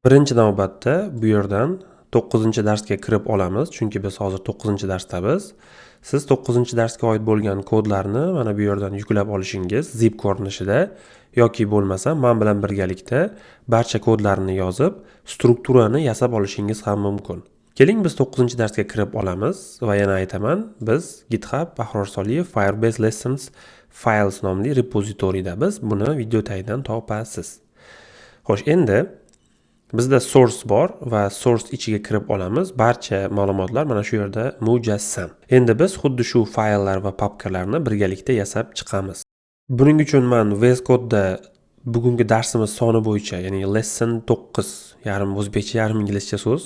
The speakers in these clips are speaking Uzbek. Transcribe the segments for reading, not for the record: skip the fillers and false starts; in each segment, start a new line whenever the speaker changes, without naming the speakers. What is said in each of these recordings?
Birinchi navbatda bu yerdan 9-darsga kirib olamiz, chunki biz hozir 9-darsdamiz. Siz 9-darsga oid bo'lgan kodlarni mana bu yerdan yuklab olishingiz zip ko'rinishida yoki bo'lmasa men bilan birgalikda barcha kodlarni yozib, strukturani yasab olishingiz ham mumkin. Keling biz 9-darsga kirib olamiz va yana aytaman, biz GitHub Bahror Soliyev Firebase Lessons Files nomli repozitoriyda biz buni video tagidan topasiz. Xo'sh, endi bizda source bor va source ichiga kirib olamiz. Barcha ma'lumotlar mana shu yerda mujassam. Endi biz xuddi shu fayllar va papkalarni birgalikda yasab chiqamiz. Buning uchun men VS Code'da bugungi darsimiz soni bo'yicha, ya'ni lesson 9, yarim o'zbekcha, yarim inglizcha so'z,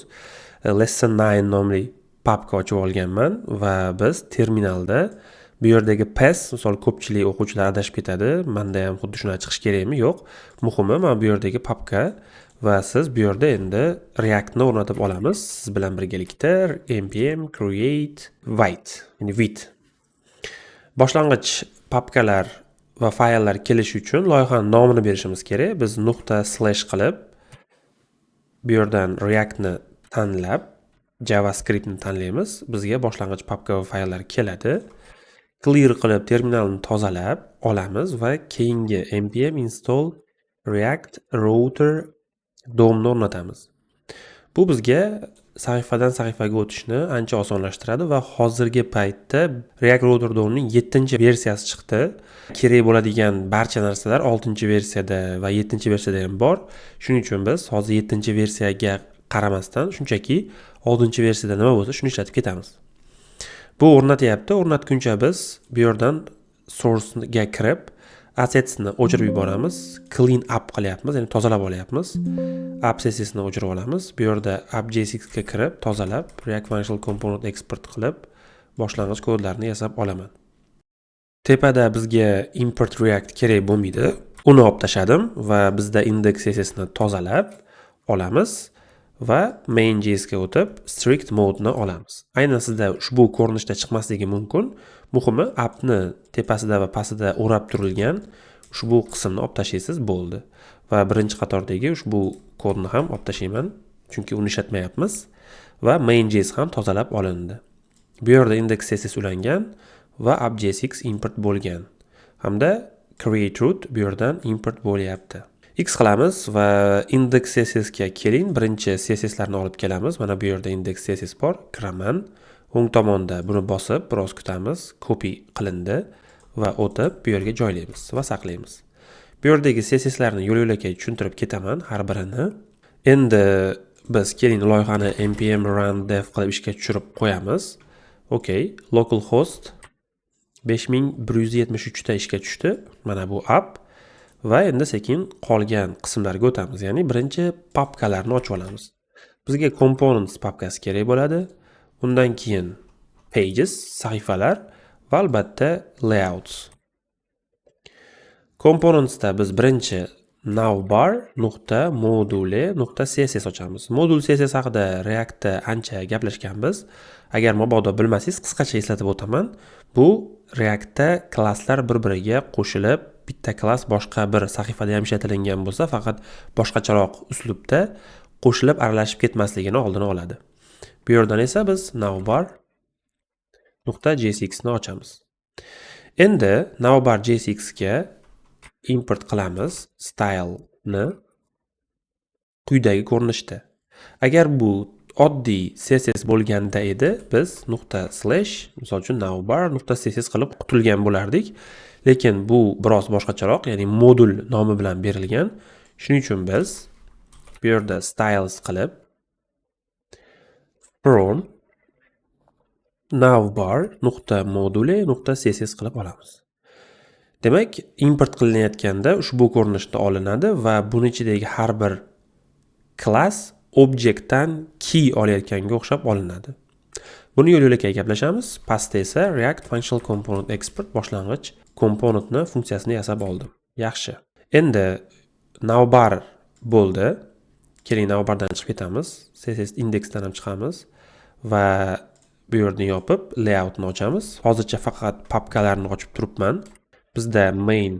lesson 9 nomli papka ochib olganman va biz terminalda bu yerdagi pass, misol ko'pchilik o'quvchilar adashib ketadi. Menda ham xuddi shunday chiqish kerakmi? Yo'q. Muhimi, men bu yerdagi papka va siz bu yerda endi Reactni o'rnatib olamiz. Siz bilan birgalikda npm create wait, ya'ni wait. Boshlang'ich papkalar va fayllar kelish uchun loyihaning nomini berishimiz kerak. Biz // qilib bu yerdan Reactni tanlab, JavaScriptni tanlaymiz. Bizga boshlang'ich papka va fayllar keladi. Clear qilib terminalni tozalab olamiz va keyingi npm install react router domni o'rnatamiz. Bu bizga sahifadan sahifaga o'tishni ancha osonlashtiradi va hozirgi paytda React Router domning 7-versiyasi chiqdi. Kerak bo'ladigan barcha narsalar 6-versiyada va 7-versiyada ham bor. Shuning uchun biz hozir 7-versiyaga qaramasdan shunchaki 6-versiyada nima bo'lsa shuni ishlatib ketamiz. Bu o'rnatyapti. O'rnatguncha biz bu yerdan source'ga kirib assets'ni o'chirib yuboramiz. Clean up qilyapmiz, ya'ni tozalab olyapmiz. App CSS'ni o'chirib olamiz. Bu yerda app.jsx ga kirib, tozalab, React Functional Component export qilib, boshlang'ich kodlarni yasab olaman. Tepada bizga import React kerak bo'lmaydi. Uni olib tashladim va bizda index CSS'ni tozalab olamiz va main.js ga o'tib strict mode'ni olamiz. Aynan sizda ushbu ko'rinishda chiqmasligi mumkin. Muhimi, appni tepasida va pastida o'rab turilgan ushbu qismni olib tashlaysiz, bo'ldi. Va birinchi qatordagi ushbu kodni ham olib tashlayman, chunki uni ishlatmayapmiz va main.js ham tozalab olindi. Bu yerda index CSS ulangan va app.jsx import bo'lgan. Hamda create root bu yerdan import bo'lyapti. X qilamiz va index CSS ga keling. Birinchi CSS larni olib kelamiz. Mana bu yerda index CSS bor. Kiraman. O'ng tomonda buni bosib, biroz kutamiz. Copy qilindi va o'tib bu yerga joylaymiz va saqlaymiz. Bu yerdagi CSS larni yo'l-yo'lakay tushuntirib ketaman har birini. Endi biz keling loyihani npm run dev qilib ishga tushirib qo'yamiz. Okay, localhost 5173 ta ishga tushdi. Mana bu app. Va endi sekin qolgan qismlarga o'tamiz. Ya'ni birinchi papkalarni ochib olamiz. Bizga components papkasi kerak bo'ladi. Undan keyin pages, sahifalar va albatta layouts. Componentsda biz birinchi navbar.module.css ochamiz. Module CSS haqida Reactda ancha gaplashganmiz. Agar mabodo bilmasangiz, qisqacha eslatib o'taman. Bu Reactda klasslar bir-biriga qo'shilib, bitta klass boshqa bir sahifada ham ishlatilgan bo'lsa, faqat boshqacharoq uslubda qo'shilib aralashib ketmasligini oldini oladi. Bu yerdan esa biz navbar.jsx ni ochamiz. Endi navbar.jsx ga import qilamiz style ni quyidagi ko'rinishda. Agar bu oddiy CSS bo'lganda edi, biz // misol uchun navbar.css qilib qutulgan bo'lardik. Lekin bu biroz boshqacharoq, ya'ni modul nomi bilan berilgan. Shuning uchun biz bu yerda styles qilib from navbar.module.css qilib olamiz. Demak, import qilinayotganda ushbu ko'rinishda olinadi va buning ichidagi har bir klass objektdan key olayotganga o'xshab olinadi. Buni yo'l-yo'lakay gaplashamiz. Pastda esa React Functional Component Export boshlang'ich komponentni funksiyasini yasab oldim. Yaxshi. Endi navbar bo'ldi. Keling navbardan chiqib ketamiz. CSS indeksdan ham chiqamiz va bu yerni yopib layoutni ochamiz. Hozircha faqat papkalarni ochib turibman. Bizda main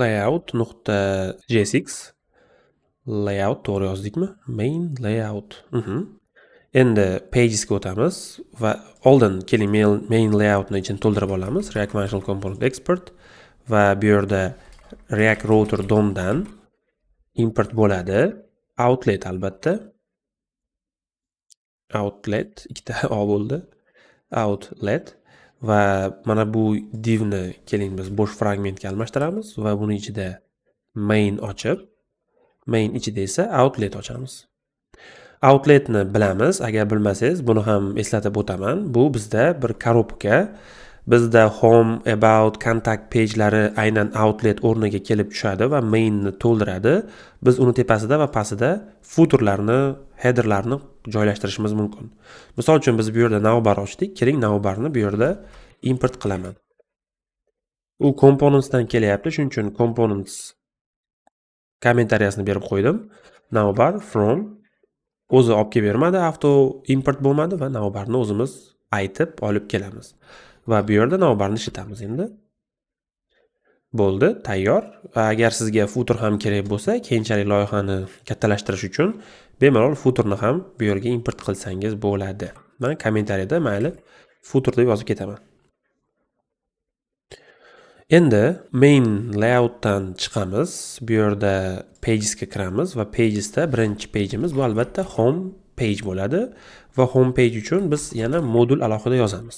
layout.jsx layout to'g'ri yozdikmi? Main layout. Endi pagesga o'tamiz va oldin keling main layoutni ichini to'ldirib olamiz. React Functional Component Export va bu yerda React Router DOMdan import bo'ladi. Outlet albatta. Outlet ikkita o bo'ldi. Outlet va mana bu divni keling biz bo'sh fragmentga almashtiramiz va buni ichida main ochib, main ichida esa outlet ochamiz. Outletni bilamiz, agar bilmasangiz buni ham eslatib o'taman. Bu bizda bir korobka. Bizda home, about, contact pagelari aynan outlet o'rniga kelib tushadi va mainni to'ldiradi. Biz uni tepasida va pastida footerlarni, headerlarni joylashtirishimiz mumkin. Misol uchun biz bu yerda navbar ochdik. Keling, navbarni bu yerda import qilaman. U componentsdan kelyapti, shuning uchun components kommentariyasini berib qo'ydim. Navbar from o'zi olib kelib bermadi, auto import bo'lmadi va navbarni o'zimiz aytib olib kelamiz. Va bu yerda navbarni ishlatamiz endi. Bo'ldi, tayyor. Va agar sizga footer ham kerak bo'lsa, keyinchalik loyihani kattalashtirish uchun bemalol footerni ham bu yerga import qilsangiz bo'ladi. Men kommentariyada mayli footer deb yozib ketaman. Endi main layoutdan chiqamiz. Bu yerda pagesga kiramiz va pagesda birinchi pageimiz bu albatta home page bo'ladi va home page uchun biz yana modul alohida yozamiz.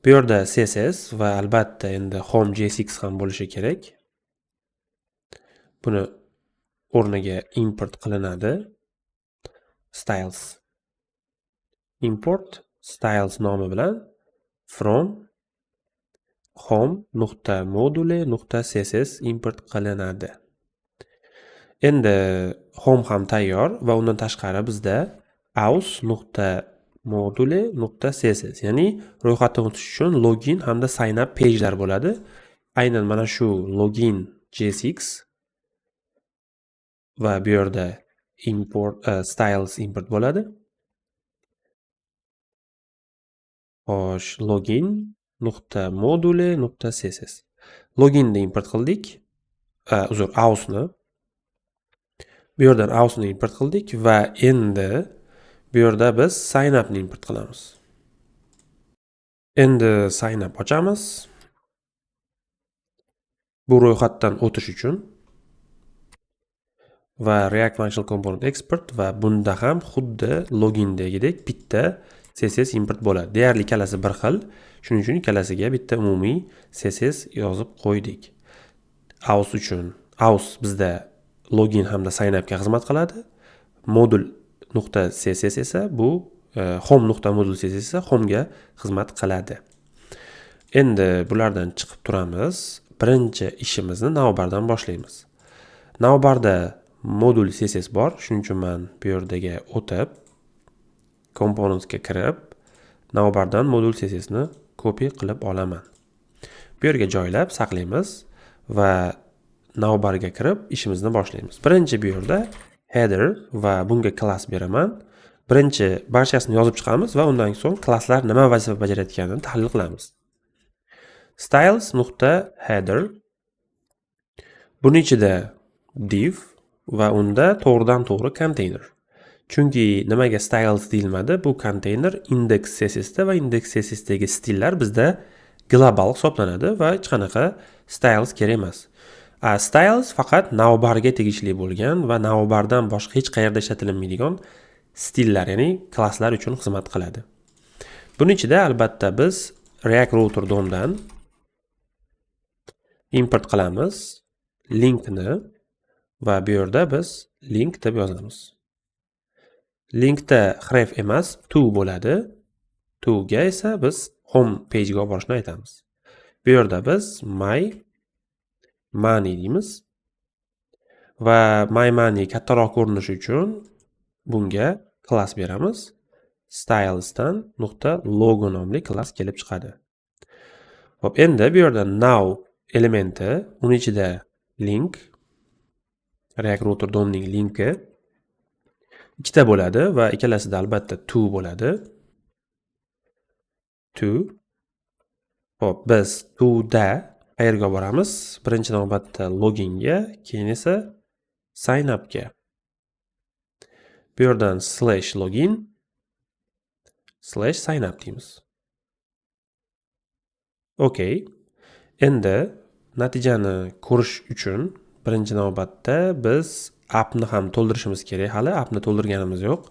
Bu yerda CSS va albatta endi home JSX ham bo'lishi kerak. Buni o'rniga import qilinadi. Styles. Import styles nomi bilan from home.module.css import qilinadi. Endi home ham tayyor va undan tashqari bizda aus.module.css, ya'ni ro'yxatdan o'tish uchun login hamda sign up pagelar bo'ladi. Aynan mana shu login JSX va bu yerda import styles import bo'ladi. Xo'sh, login.module.css. Loginni import qildik. Ausni. Bu yerdan ausni import qildik va endi bu yerda biz sign upni import qilamiz. Endi sign up ochamiz. Bu ro'yxatdan o'tish uchun va React Functional Component Export va bunda ham xuddi logindagidek bitta CSS import bo'ladi. Deyarli ikkalasi bir xil. Shuning uchun ikkalasiga bitta umumiy CSS yozib qo'ydik. Aus uchun aus bizda login hamda sign upga xizmat qiladi. Modul.css esa bu home.module.css esa home'ga xizmat qiladi. Endi bulardan chiqib turamiz. Birinchi ishimizni navbardan boshlaymiz. Navbarda modul CSS bor, shuning uchun men bu yerdaga o'tib componentsga kirib navbardan modul CSSni copy qilib olaman. Bu yerga joylab saqlaymiz va navbarga kirib ishimizni boshlaymiz. Birinchi bu yerda header va bunga class beraman. Birinchi barchasini yozib chiqamiz va undan so'ng klasslar nima vazifa bajarayotganini tahlil qilamiz. Styles.header buni ichida div va unda to'g'ridan to'g'ri container. Chunki nimaga styles deyilmadi? Bu container index CSSda va index CSSdagi stillar bizda global hisoblanadi va hech qanaqa styles kerak emas. Styles faqat navbarga tegishli bo'lgan va navbardan boshqa hech qayerda ishlatilmaydigan stillar, ya'ni klasslar uchun xizmat qiladi. Buning ichida albatta biz React Router DOMdan import qilamiz linkni va bu yerda biz link deb yozamiz. Linkda href emas, to bo'ladi. To ga esa biz home page ga borishni aytamiz. Bu yerda biz my money deymiz. Va my money kattaroq ko'rinishi uchun bunga class beramiz. Stylesdan .logo nomli class kelib chiqadi. Hop, endi bu yerda now elementi, uni ichida link, React Router DOMning linki ikkita bo'ladi va ikkalasida albatta to bo'ladi. To. Hop, biz to da qayerga boramiz? Birinchi navbatda loginga, keyin esa sign upga bu yerdan /login /sign up deymiz. Okey. Endi natijani ko'rish uchun birinchi navbatda biz appni ham to'ldirishimiz kerak. Hali appni to'ldirganimiz yo'q.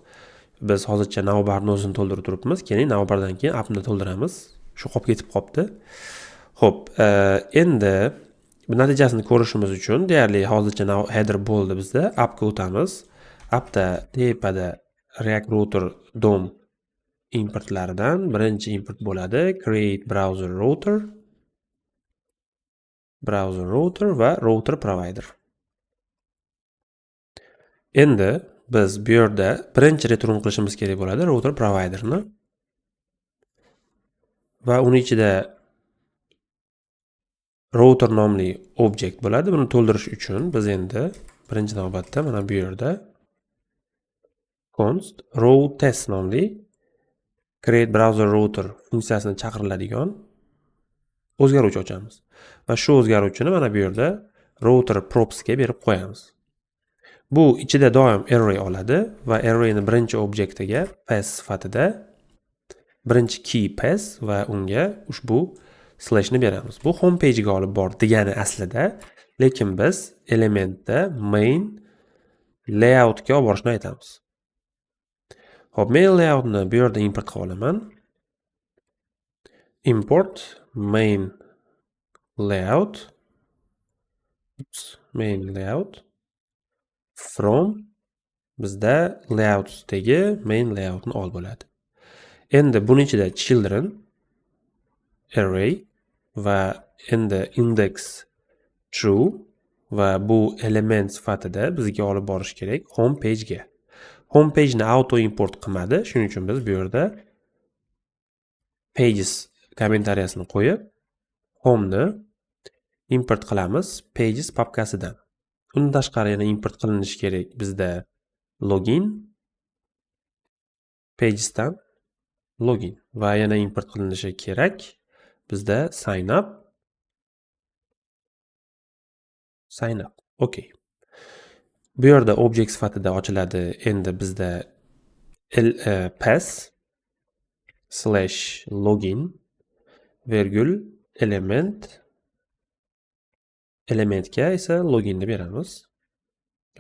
Biz hozircha navbarni o'zini to'ldirib turibmiz. Keyin navbardan keyin appni to'ldiramiz. Shu qolib ketib qolibdi. Xo'p, endi natijasini ko'rishimiz uchun deyarli hozircha header bo'ldi bizda. Appga o'tamiz. Appda tepada React Router DOM importlaridan birinchi import bo'ladi. Create browser router va router provider. Endi biz bu yerda birinchi return qilishimiz kerak bo'ladi router providerni. Va uni ichida router nomli object bo'ladi. Buni to'ldirish uchun biz endi birinchi navbatda mana bu yerda const row_test nomli create browser router funksiyasini chaqiriladigan o'zgaruvchi ochamiz. Va shu o'zgaruvchini mana bu yerda router props ga berib qo'yamiz. Bu ichida doim array oladi va arrayni birinchi obyektiga pass sifatida birinchi key pass va unga ushbu slashni beramiz. Bu home page ga olib bor degani aslida, lekin biz elementda main layout ga olib borishni aytamiz. Xo'p, main layoutni bu yerda import qilib olaman. Import main layout from bizda layoutsdagi main layoutni ol bo'ladi. Endi buning ichida children array va endi index true va bu element sifatida bizga olib borish kerak home page ga. Home page ni auto import qilmadi, shuning uchun biz bu yerda pages kommentariyasini qo'yib home ni import qilamiz pages papkasidan. Undan tashqari yana import qilinishi kerak bizda login pagesdan login va yana import qilinishi kerak bizda sign up. Okey. Bu yerda object sifatida ochiladi. Endi bizda pass /login virgul elementga esa loginni beramiz.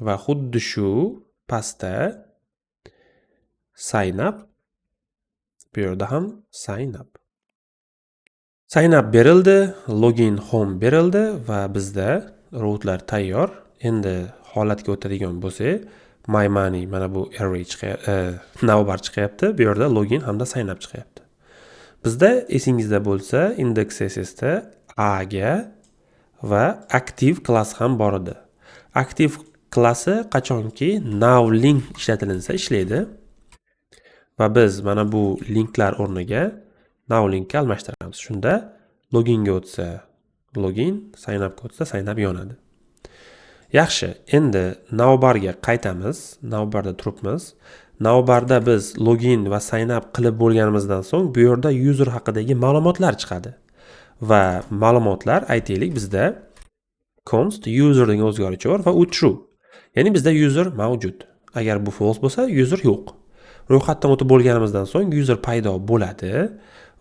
Va xuddi shu pastda sign up bu yerda ham sign up berildi, login home berildi va bizda routlar tayyor. Endi holatga o'tadigan bo'lsak, my money mana bu array navbar chiqyapti. Bu yerda login hamda sign up chiqyapti. Bizda esingizda bo'lsa, index CSSda a ga va active class ham bor edi. Active klassi qachonki now link ishlatilinsa ishlaydi. Va biz mana bu linklar o'rniga now linkka almashtiramiz. Shunda loginga o'tsa login, sign up ga o'tsa sign up yonadi. Yaxshi, endi navbarga qaytamiz. Navbarda turibmiz. Navbarda biz login va sign up qilib bo'lganimizdan so'ng bu yerda user haqidagi ma'lumotlar chiqadi. Va ma'lumotlar aytaylik bizda const user degan o'zgaruvchi bor va u true. Ya'ni bizda user mavjud. Agar bu false bo'lsa, user yo'q. Ro'yxatdan o'tib bo'lganimizdan so'ng user paydo bo'ladi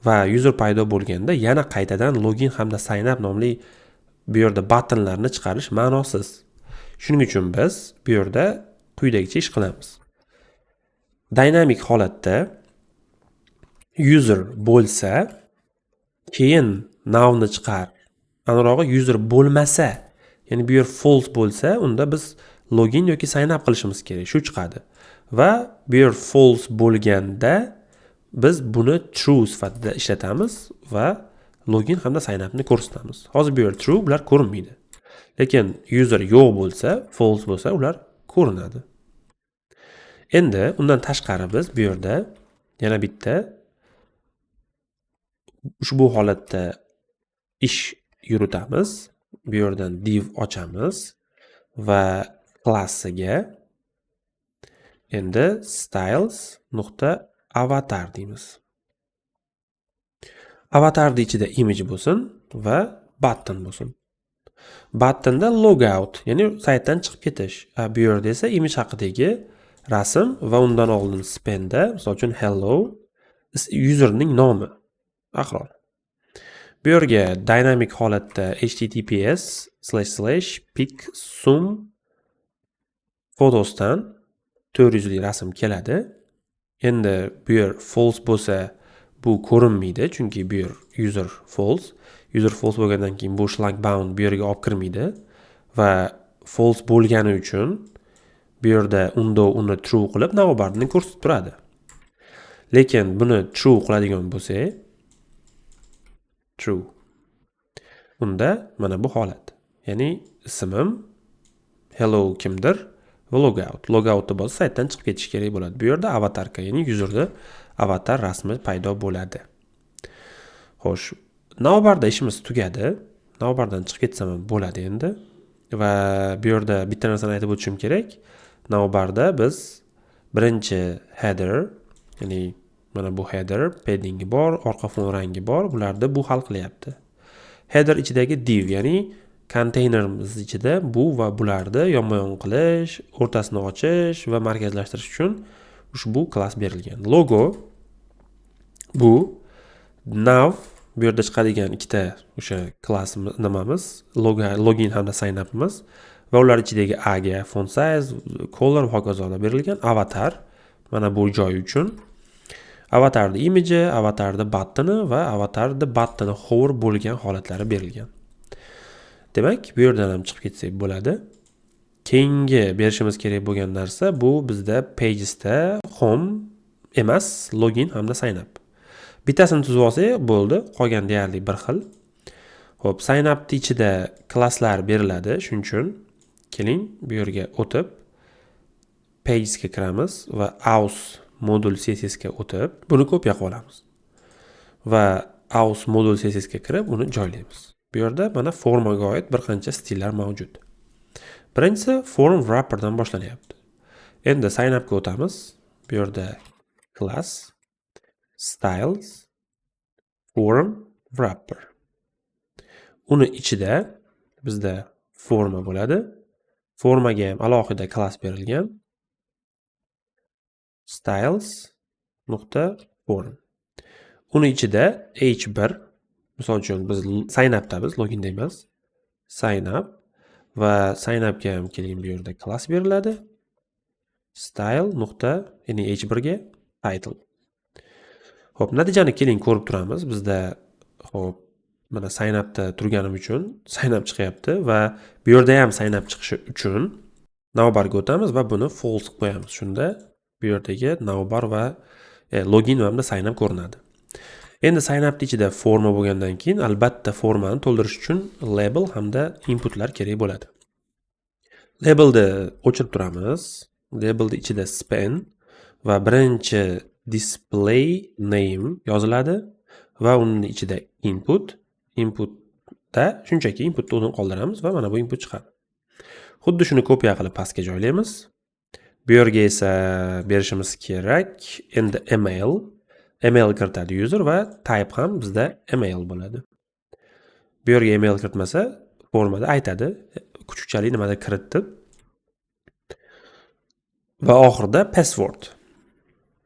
va user paydo bo'lganda yana qaytadan login hamda sign up nomli bu yerda buttonlarni chiqarish ma'nosiz. Shuning uchun biz bu yerda quyidagicha ish qilamiz. Dynamic holatda user bo'lsa, keyin nowni chiqar. Anrog'i user bo'lmasa, ya'ni bu yer false bo'lsa, unda biz login yoki sign up qilishimiz kerak. Shu chiqadi. Va bu yer false bo'lganda biz buni true sifatida ishlatamiz va login hamda sign upni ko'rsatamiz. Hozir bu yer true, bular ko'rinmaydi. Lekin user yo'q bo'lsa, false bo'lsa, ular ko'rinadi. Endi undan tashqari biz bu yerda yana bitta ushbu holatda ish yuritamiz. Bu yerdan div ochamiz va klassiga endi styles.avatar deymiz. Avatarning ichida image bo'lsin va button bo'lsin. Buttonda logout, ya'ni saytdan chiqib ketish. Bu yerda esa image haqidagi rasm va undan oldin spen'da, misol uchun hello, userning nomi. Aqrol. Bu yerga dynamic holatda https://pic sum photosdan 400 lik rasm keladi. Endi bu yer false bo'lsa, bu ko'rinmaydi, chunki bu yer user false. User false bo'lgandan keyin bu shlagbound bu yerga olib kirmaydi va false bo'lgani uchun bu yerda uni true qilib navbatni ko'rsatib turadi. Lekin buni true qiladigan bo'lsak, true. Unda mana bu holat. Ya'ni ismim hello kimdir va logout. Logoutda bo'lsa saytdan chiqib ketish kerak bo'ladi. Bu yerda avatarka, ya'ni userda avatar rasmi paydo bo'ladi. Xo'sh, navbarda ishimiz tugadi. Navbardan chiqib ketsam ham bo'ladi endi. Va bu yerda bitta narsani aytib o'tishim kerak. Navbarda biz birinchi header, ya'ni mana bu header, paddingi bor, orqa fon rangi bor. Bularda bu hal qilyapti. Header ichidagi div, ya'ni konteynerimiz ichida bu va bularni yonma-yon qilish, o'rtasini ochish va markazlashtirish uchun ushbu klass berilgan. Logo bu nav bu yerda chiqadigan ikkita o'sha klass nimamiz, login hamda sign upimiz va ular ichidagi aga, font size, color va hokazolar berilgan. Avatar mana bu joy uchun. Avatarda image, avatarda buttoni va avatarda buttoni hover bo'lgan holatlari berilgan. Demak, bu yerdan ham chiqib ketsak bo'ladi. Keyingi berishimiz kerak bo'lgan narsa bu bizda pagesda home emas, login hamda sign up. Bittasini tuzib olsak bo'ldi, qolgan deyarli bir xil. Xo'p, sign upning ichida klasslar beriladi, shuning uchun keling bu yerga o'tib pagesga kiramiz va aus modul css ga o'tib, buni kopiya qilib olamiz. Va aus modul css ga kirib, uni joylaymiz. Bu yerda mana formaga oid bir qancha stillar mavjud. Birinchisi form wrapperdan boshlanyapti. Endi sign up ga o'tamiz. Bu yerda class styles form wrapper. Uni ichida bizda forma bo'ladi. Formaga ham alohida klass berilgan. styles.form. Uni ichida h1, misol uchun biz sign updamiz, loginda emas. Sign up va sign up ga ham keling, bu yerda klass beriladi. style. Ya'ni h1 ga title. Xo'p, natijani keling ko'rib turamiz. Bizda xo'p, mana sign upda turganim uchun sign up chiqyapti va bu yerda ham sign up chiqishi uchun navbarga o'tamiz va buni false qilib qo'yamiz. Shunda bu yerdagi navbar va login hamda sign up ko'rinadi. Endi sign up ichida forma bo'lgandan keyin albatta formani to'ldirish uchun label hamda inputlar kerak bo'ladi. Labelni o'chirib turamiz. Labelni ichida span va birinchi display name yoziladi va uning ichida inputda shunchaki inputni o'zini qoldiramiz va mana bu input chiqadi. Xuddi shuni kopiya qilib pastga joylaymiz. Bu yerga esa berishimiz kerak endi email kiritadi user va type ham bizda email bo'ladi. Bu yerga email kiritmasa, formada aytadi, kuchukchalik nimadir kiritdi. Va oxirida password.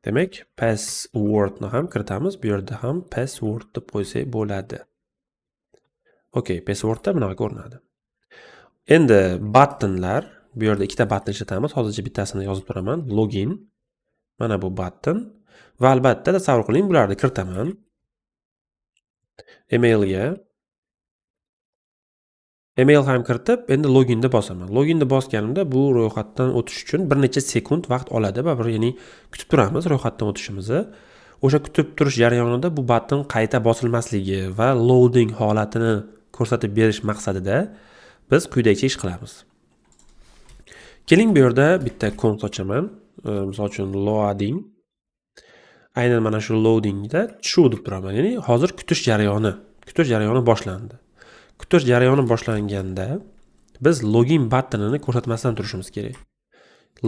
Demak, passwordni ham kiritamiz. Bu yerda ham password deb qo'ysak bo'ladi. Okay, passwordda bunaqa ko'rinadi. Endi buttonlar, bu yerda ikkita button ishlatamiz. Hozircha bittasini yozib turaman. Login. Mana bu button va albatta tasavvur qiling, bularni kiritaman. Email ham kiritib, endi loginni bosaman. Loginni bosganimda bu ro'yxatdan o'tish uchun bir necha sekund vaqt oladi va ya'ni kutib turamiz ro'yxatdan o'tishimizni. O'sha kutib turish jarayonida bu button qayta bosilmasligi va loading holatini ko'rsatib berish maqsadida biz quyidagicha ish qilamiz. Keling bu yerda bitta kont ochaman. Misol uchun loading. Aynan mana shu loadingda true deb turaman. Ya'ni hozir kutish jarayoni boshlandi. Kutish jarayoni boshlanganda biz login buttonini ko'rsatmasdan turishimiz kerak.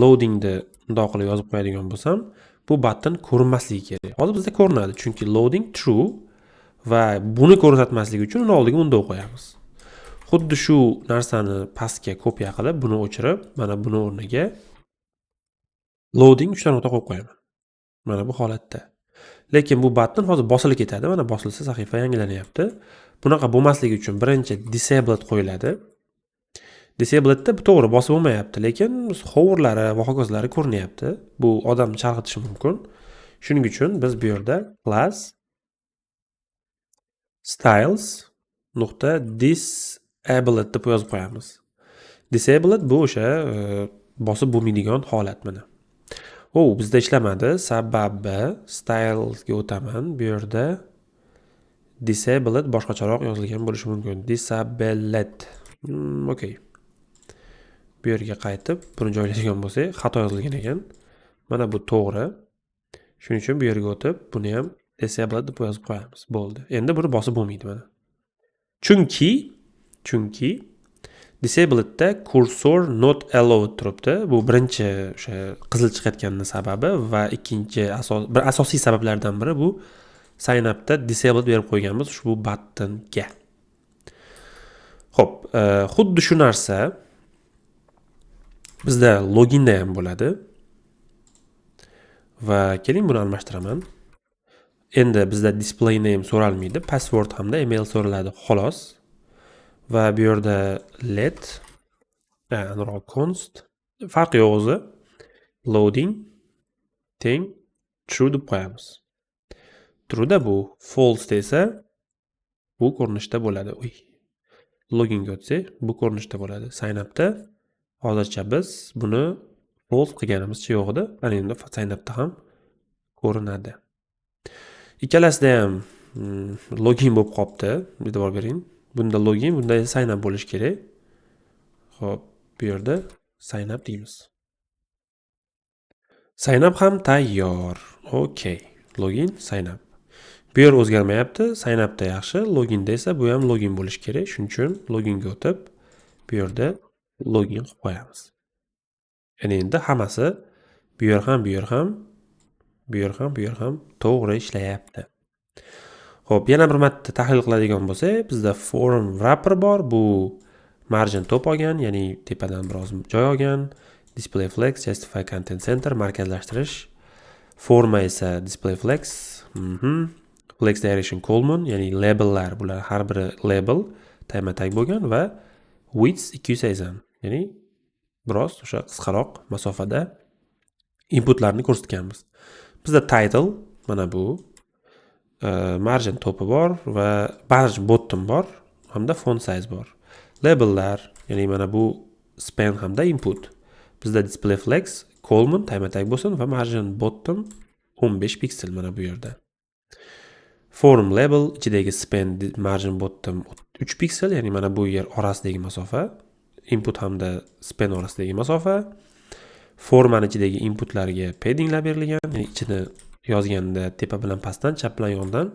Loadingni bundoq qilib yozib qo'yadigan bo'lsam, bu button ko'rinmasligi kerak. Hozir bizda ko'rinadi, chunki loading true va buni ko'rsatmasligi uchun uni oldiga undov qo'yamiz. Xuddi shu narsani pastga kopiya qilib, buni o'chirib, mana buni o'rniga loading 3 ta nuqta qo'yib qo'yaman. Mana bu holatda. Lekin bu button hozir bosilib ketadi. Mana bosilsa sahifa yangilanyapti. Bunaqa bo'lmasligi uchun birinchi disabled qo'yiladi. Disabledda to'g'ri bosib bo'lmayapti, lekin hoverlari va hokazolar ko'rinyapti. Bu odamni chalg'itishi mumkin. Shuning uchun biz bu yerda class styles nuqta disabled deb yozib qo'yamiz. Disabled bu o'sha bosib bo'lmaydigan holat mana. Bizda ishlamadi. Sababi stylesga o'taman. Bu yerda disabled boshqacharoq yozilgan bo'lishi mumkin. Disabled. Okey. Bu yerga qaytib, buni joylashgan bo'lsak, xato yozilgan ekan. Mana bu to'g'ri. Shuning uchun bu yerga o'tib, buni ham disabled deb yozib qo'yamiz. Bo'ldi. Endi buni bosib bo'lmaydi mana. Chunki disabledda cursor not allowed turibdi. Bu birinchi o'sha qizil chiqayotganning sababi va ikkinchi asosiy sabablardan biri bu sign upda disabled berib qo'yganmiz ushbu buttonga. Xo'p, xuddi shu narsa bizda loginda ham bo'ladi. Va keling buni almashtiraman. Endi bizda display name so'ralmaydi, password hamda email so'raladi, xolos. Va bu yerda let const farqi yo'q o'zi. Loading teng true deb qo'yamiz. True da bu, false desa bu ko'rinishda bo'ladi. Loginga o'tsak, bu ko'rinishda bo'ladi. Sign upda hozircha biz buni false qilganimizcha yo'q edi. Mana endi sign upda ham ko'rinadi. Ikkalasida ham login bo'lib qolibdi. E'tibor bering. Bunda login, bunda sign up bo'lish kerak. Xo'p, bu yerda sign up deymiz. Sign up ham tayyor. Okey. Login, sign up. Bu yer o'zgarmayapti. Sign upda yaxshi, loginda esa bu ham login bo'lish kerak. Shuning uchun loginga o'tib, bu yerda login qilib qo'yamiz. Endi hammasi bu yer ham, bu yer ham, bu yer ham, bu yer ham to'g'ri ishlayapti. Xo'p, yana bir marta tahlil qiladigan bo'lsak, bizda form wrapper bor. Bu margin top olgan, ya'ni tepadan biroz joy olgan. Display flex, justify content center, markazlashtirish. Forma esa display flex, flex direction column, ya'ni labellar, bular har biri label tag bo'lgan va width 280, ya'ni biroz o'sha qisqaroq masofada inputlarni ko'rsatganmiz. Bizda title mana bu, margin topi bor va margin bottom bor hamda font size bor. Labellar, ya'ni mana bu span hamda input. Bizda display flex column tag bo'lsin va margin bottom 15 piksel mana bu yerda. Form label ichidagi span margin bottom 3 piksel, ya'ni mana bu yer orasidagi masofa. Input hamda span orasidagi masofa. Formani ichidagi inputlarga paddinglar berilgan, ya'ni ichini yozganda tepa bilan pastdan, chap bilan yondan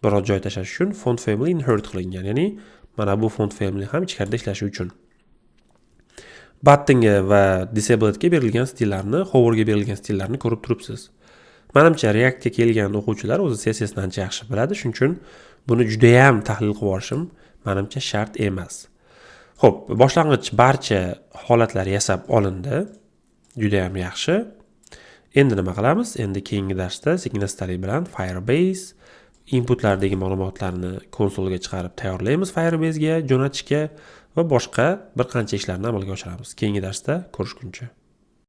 biroz joy tashlash uchun font family inherit qilingan, ya'ni mana bu font family ham ichkarida ishlashi uchun. Buttonga va disabledga berilgan stillarni, hoverga berilgan stillarni ko'rib turibsiz. Menimcha Reactga kelgan o'quvchilar o'zi CSS ni ancha yaxshi biladi, shuning uchun buni juda ham tahlil qilib olishim menimcha shart emas. Xo'p, boshlang'ich barcha holatlar yasab olindi. Juda ham yaxshi. Endi nima qilamiz? Endi keyingi darsda sekin-astalik bilan Firebase inputlardagi ma'lumotlarni konsolga chiqarib tayyorlaymiz Firebase'ga jo'natishga va boshqa bir qancha ishlarni amalga oshiramiz. Keyingi darsda ko'rishguncha.